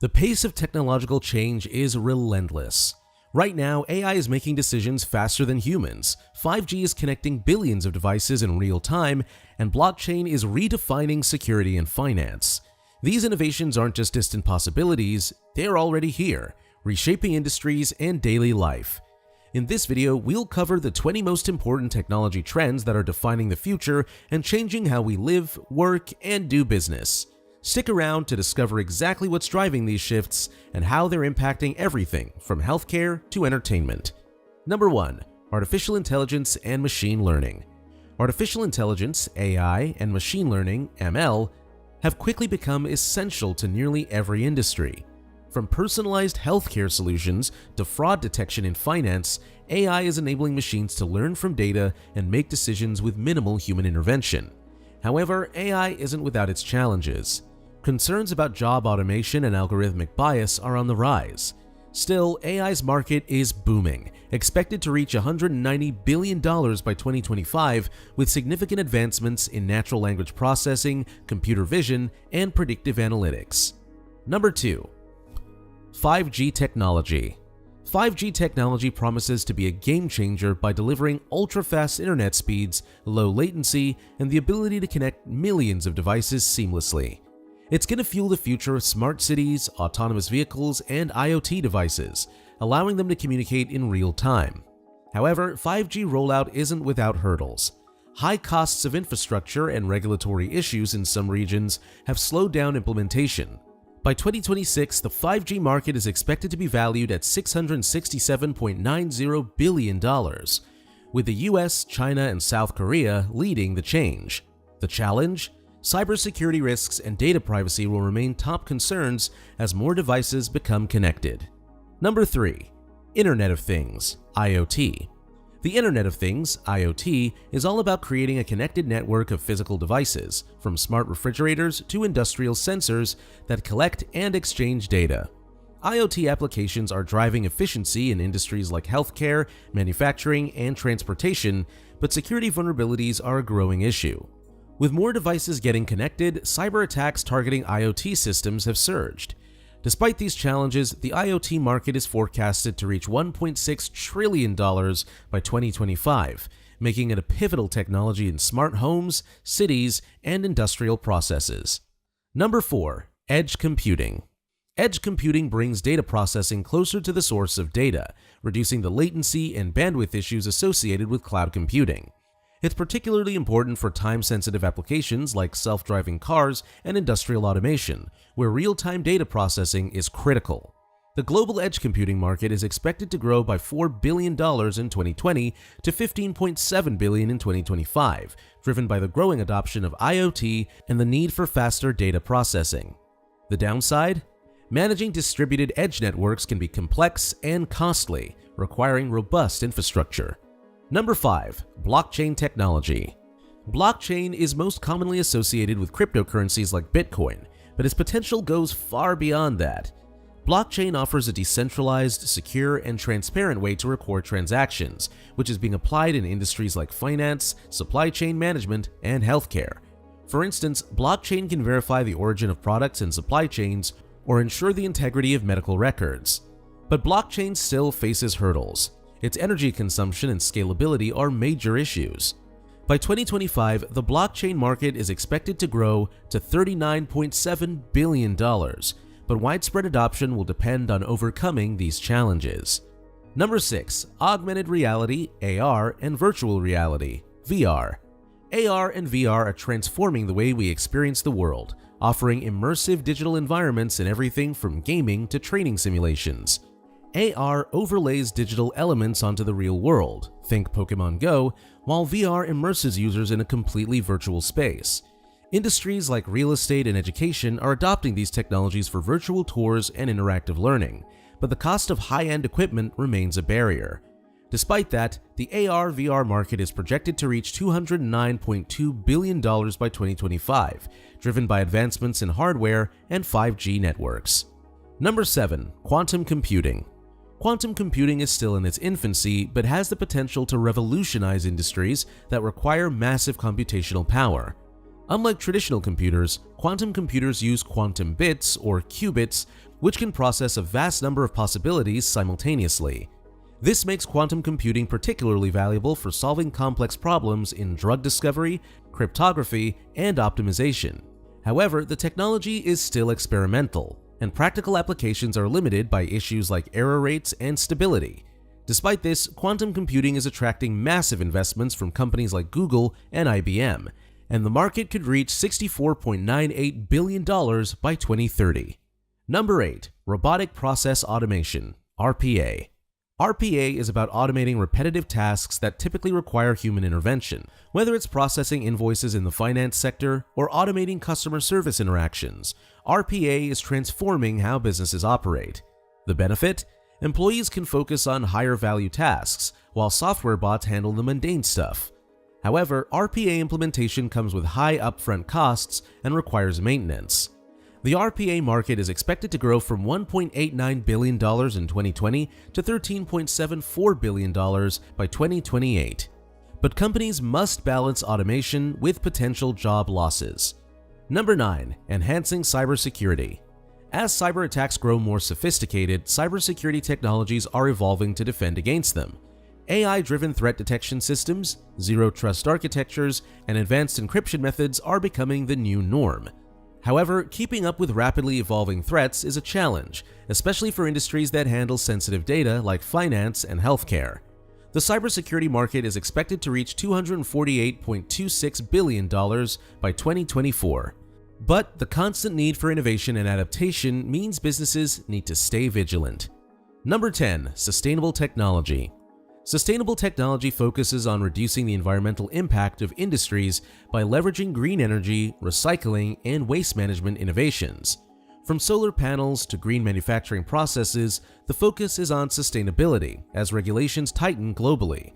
The pace of technological change is relentless. Right now, AI is making decisions faster than humans, 5G is connecting billions of devices in real time, and blockchain is redefining security and finance. These innovations aren't just distant possibilities, they're already here, reshaping industries and daily life. In this video, we'll cover the 20 most important technology trends that are defining the future and changing how we live, work, and do business. Stick around to discover exactly what's driving these shifts and how they're impacting everything from healthcare to entertainment. Number 1. Artificial intelligence and machine learning. Artificial intelligence, AI, and machine learning, ML, have quickly become essential to nearly every industry. From personalized healthcare solutions to fraud detection in finance, AI is enabling machines to learn from data and make decisions with minimal human intervention. However, AI isn't without its challenges. Concerns about job automation and algorithmic bias are on the rise. Still, AI's market is booming, expected to reach $190 billion by 2025 with significant advancements in natural language processing, computer vision, and predictive analytics. Number 2. 5G technology. 5G technology promises to be a game changer by delivering ultra-fast internet speeds, low latency, and the ability to connect millions of devices seamlessly. It's going to fuel the future of smart cities, autonomous vehicles, and IoT devices, allowing them to communicate in real time. However, 5G rollout isn't without hurdles. High costs of infrastructure and regulatory issues in some regions have slowed down implementation. By 2026, the 5G market is expected to be valued at $667.90 billion, with the US, China, and South Korea leading the change. The challenge? Cybersecurity risks and data privacy will remain top concerns as more devices become connected. Number 3. Internet of Things, IoT. The Internet of Things, IoT, is all about creating a connected network of physical devices, from smart refrigerators to industrial sensors that collect and exchange data. IoT applications are driving efficiency in industries like healthcare, manufacturing, and transportation, but security vulnerabilities are a growing issue. With more devices getting connected, cyber attacks targeting IoT systems have surged. Despite these challenges, the IoT market is forecasted to reach $1.6 trillion by 2025, making it a pivotal technology in smart homes, cities, and industrial processes. Number 4. Edge computing. Edge computing brings data processing closer to the source of data, reducing the latency and bandwidth issues associated with cloud computing. It's particularly important for time-sensitive applications like self-driving cars and industrial automation, where real-time data processing is critical. The global edge computing market is expected to grow by $4 billion in 2020 to $15.7 billion in 2025, driven by the growing adoption of IoT and the need for faster data processing. The downside? Managing distributed edge networks can be complex and costly, requiring robust infrastructure. Number 5. Blockchain technology. Blockchain is most commonly associated with cryptocurrencies like Bitcoin, but its potential goes far beyond that. Blockchain offers a decentralized, secure, and transparent way to record transactions, which is being applied in industries like finance, supply chain management, and healthcare. For instance, blockchain can verify the origin of products and supply chains or ensure the integrity of medical records. But blockchain still faces hurdles. Its energy consumption and scalability are major issues. By 2025, the blockchain market is expected to grow to $39.7 billion, but widespread adoption will depend on overcoming these challenges. Number 6. Augmented reality, AR, and virtual reality, VR. AR and VR are transforming the way we experience the world, offering immersive digital environments in everything from gaming to training simulations. AR overlays digital elements onto the real world, think Pokemon Go, while VR immerses users in a completely virtual space. Industries like real estate and education are adopting these technologies for virtual tours and interactive learning, but the cost of high-end equipment remains a barrier. Despite that, the AR/VR market is projected to reach $209.2 billion by 2025, driven by advancements in hardware and 5G networks. Number 7. Quantum computing. Quantum computing is still in its infancy, but has the potential to revolutionize industries that require massive computational power. Unlike traditional computers, quantum computers use quantum bits, or qubits, which can process a vast number of possibilities simultaneously. This makes quantum computing particularly valuable for solving complex problems in drug discovery, cryptography, and optimization. However, the technology is still experimental, and practical applications are limited by issues like error rates and stability. Despite this, quantum computing is attracting massive investments from companies like Google and IBM, and the market could reach $64.98 billion by 2030. Number 8. Robotic Process Automation, RPA. RPA is about automating repetitive tasks that typically require human intervention, whether it's processing invoices in the finance sector or automating customer service interactions. RPA is transforming how businesses operate. The benefit? Employees can focus on higher value tasks, while software bots handle the mundane stuff. However, RPA implementation comes with high upfront costs and requires maintenance. The RPA market is expected to grow from $1.89 billion in 2020 to $13.74 billion by 2028. But companies must balance automation with potential job losses. Number 9. Enhancing cybersecurity. As cyber attacks grow more sophisticated, cybersecurity technologies are evolving to defend against them. AI-driven threat detection systems, zero-trust architectures, and advanced encryption methods are becoming the new norm. However, keeping up with rapidly evolving threats is a challenge, especially for industries that handle sensitive data like finance and healthcare. The cybersecurity market is expected to reach $248.26 billion by 2024. But the constant need for innovation and adaptation means businesses need to stay vigilant. Number 10. Sustainable technology. Sustainable technology focuses on reducing the environmental impact of industries by leveraging green energy, recycling, and waste management innovations. From solar panels to green manufacturing processes, the focus is on sustainability as regulations tighten globally.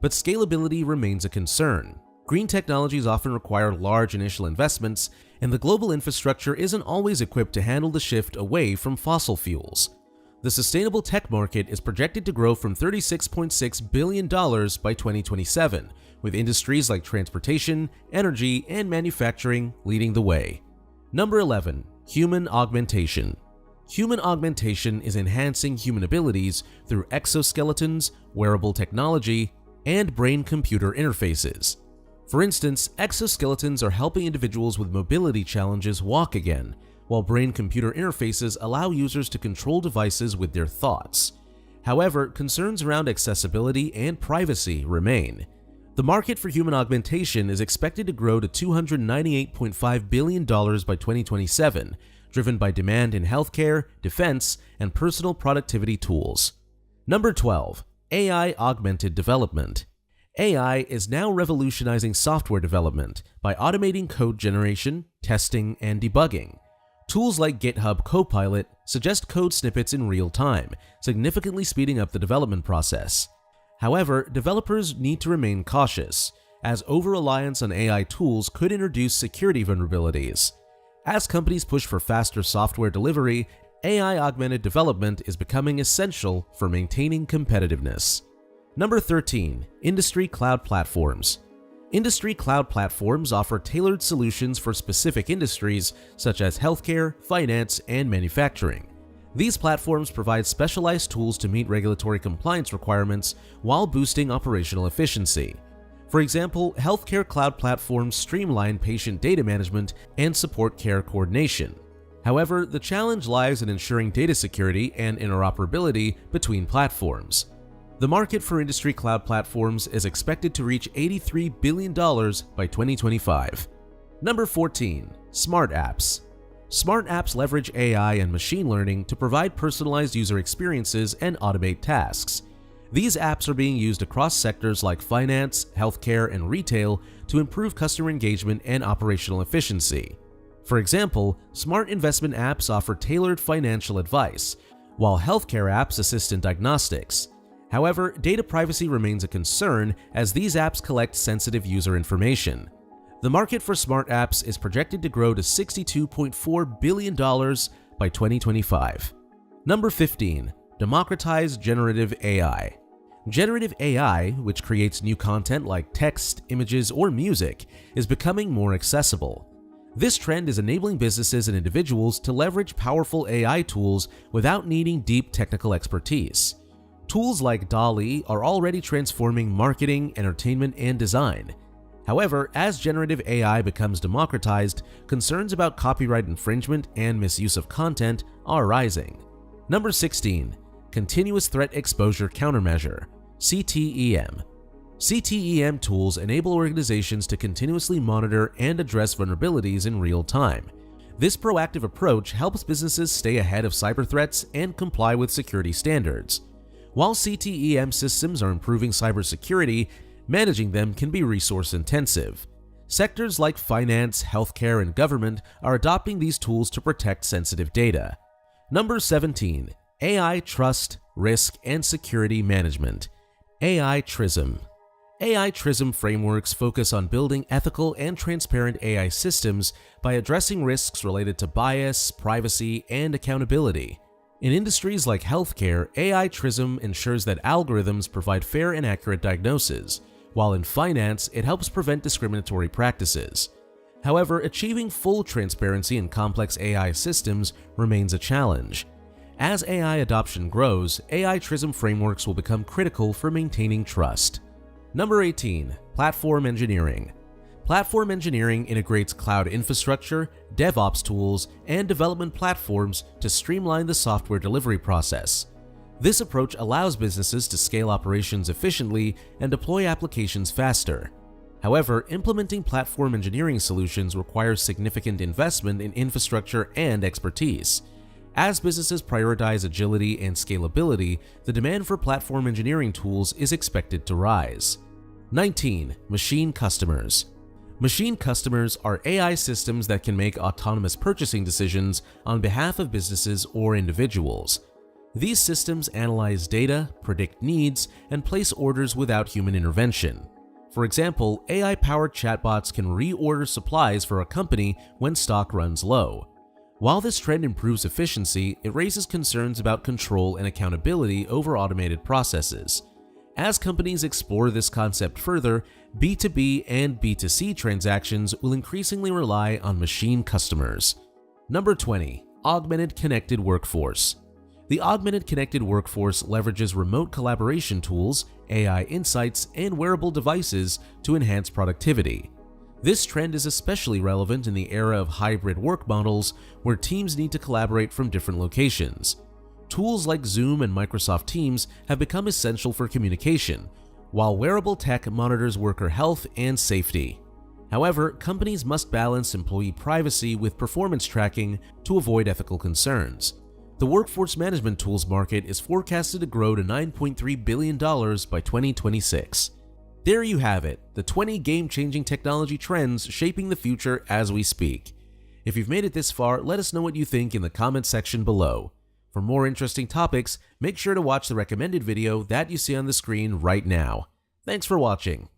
But scalability remains a concern. Green technologies often require large initial investments, and the global infrastructure isn't always equipped to handle the shift away from fossil fuels. The sustainable tech market is projected to grow from $36.6 billion by 2027, with industries like transportation, energy, and manufacturing leading the way. Number 11. Human augmentation. Human augmentation is enhancing human abilities through exoskeletons, wearable technology, and brain-computer interfaces. For instance, exoskeletons are helping individuals with mobility challenges walk again, while brain-computer interfaces allow users to control devices with their thoughts. However, concerns around accessibility and privacy remain. The market for human augmentation is expected to grow to $298.5 billion by 2027, driven by demand in healthcare, defense, and personal productivity tools. Number 12. AI-augmented development. AI is now revolutionizing software development by automating code generation, testing, and debugging. Tools like GitHub Copilot suggest code snippets in real time, significantly speeding up the development process. However, developers need to remain cautious, as over-reliance on AI tools could introduce security vulnerabilities. As companies push for faster software delivery, AI-augmented development is becoming essential for maintaining competitiveness. Number 13. Industry Cloud Platforms. Industry cloud platforms offer tailored solutions for specific industries such as healthcare, finance, and manufacturing. These platforms provide specialized tools to meet regulatory compliance requirements while boosting operational efficiency. For example, healthcare cloud platforms streamline patient data management and support care coordination. However, the challenge lies in ensuring data security and interoperability between platforms. The market for industry cloud platforms is expected to reach $83 billion by 2025. Number 14. Smart apps. Smart apps leverage AI and machine learning to provide personalized user experiences and automate tasks. These apps are being used across sectors like finance, healthcare, and retail to improve customer engagement and operational efficiency. For example, smart investment apps offer tailored financial advice, while healthcare apps assist in diagnostics. However, data privacy remains a concern as these apps collect sensitive user information. The market for smart apps is projected to grow to $62.4 billion by 2025. Number 15. Democratize generative AI. Generative AI, which creates new content like text, images, or music, is becoming more accessible. This trend is enabling businesses and individuals to leverage powerful AI tools without needing deep technical expertise. Tools like DALL-E are already transforming marketing, entertainment, and design. However, as generative AI becomes democratized, concerns about copyright infringement and misuse of content are rising. Number 16. Continuous Threat Exposure Countermeasure, CTEM. CTEM tools enable organizations to continuously monitor and address vulnerabilities in real time. This proactive approach helps businesses stay ahead of cyber threats and comply with security standards. While CTEM systems are improving cybersecurity, managing them can be resource-intensive. Sectors like finance, healthcare, and government are adopting these tools to protect sensitive data. Number 17. AI Trust, Risk, and Security Management, AI TRISM. AI TRISM frameworks focus on building ethical and transparent AI systems by addressing risks related to bias, privacy, and accountability. In industries like healthcare, AI TRISM ensures that algorithms provide fair and accurate diagnoses, while in finance, it helps prevent discriminatory practices. However, achieving full transparency in complex AI systems remains a challenge. As AI adoption grows, AI TRISM frameworks will become critical for maintaining trust. Number 18. Platform Engineering. Platform engineering integrates cloud infrastructure, DevOps tools, and development platforms to streamline the software delivery process. This approach allows businesses to scale operations efficiently and deploy applications faster. However, implementing platform engineering solutions requires significant investment in infrastructure and expertise. As businesses prioritize agility and scalability, the demand for platform engineering tools is expected to rise. 19. Machine Customers. Machine customers are AI systems that can make autonomous purchasing decisions on behalf of businesses or individuals. These systems analyze data, predict needs, and place orders without human intervention. For example, AI-powered chatbots can reorder supplies for a company when stock runs low. While this trend improves efficiency, it raises concerns about control and accountability over automated processes. As companies explore this concept further, B2B and B2C transactions will increasingly rely on machine customers. Number 20. Augmented Connected Workforce. The augmented connected workforce leverages remote collaboration tools, AI insights, and wearable devices to enhance productivity. This trend is especially relevant in the era of hybrid work models where teams need to collaborate from different locations. Tools like Zoom and Microsoft Teams have become essential for communication, while wearable tech monitors worker health and safety. However, companies must balance employee privacy with performance tracking to avoid ethical concerns. The workforce management tools market is forecasted to grow to $9.3 billion by 2026. There you have it, the 20 game-changing technology trends shaping the future as we speak. If you've made it this far, let us know what you think in the comment section below. For more interesting topics, make sure to watch the recommended video that you see on the screen right now. Thanks for watching.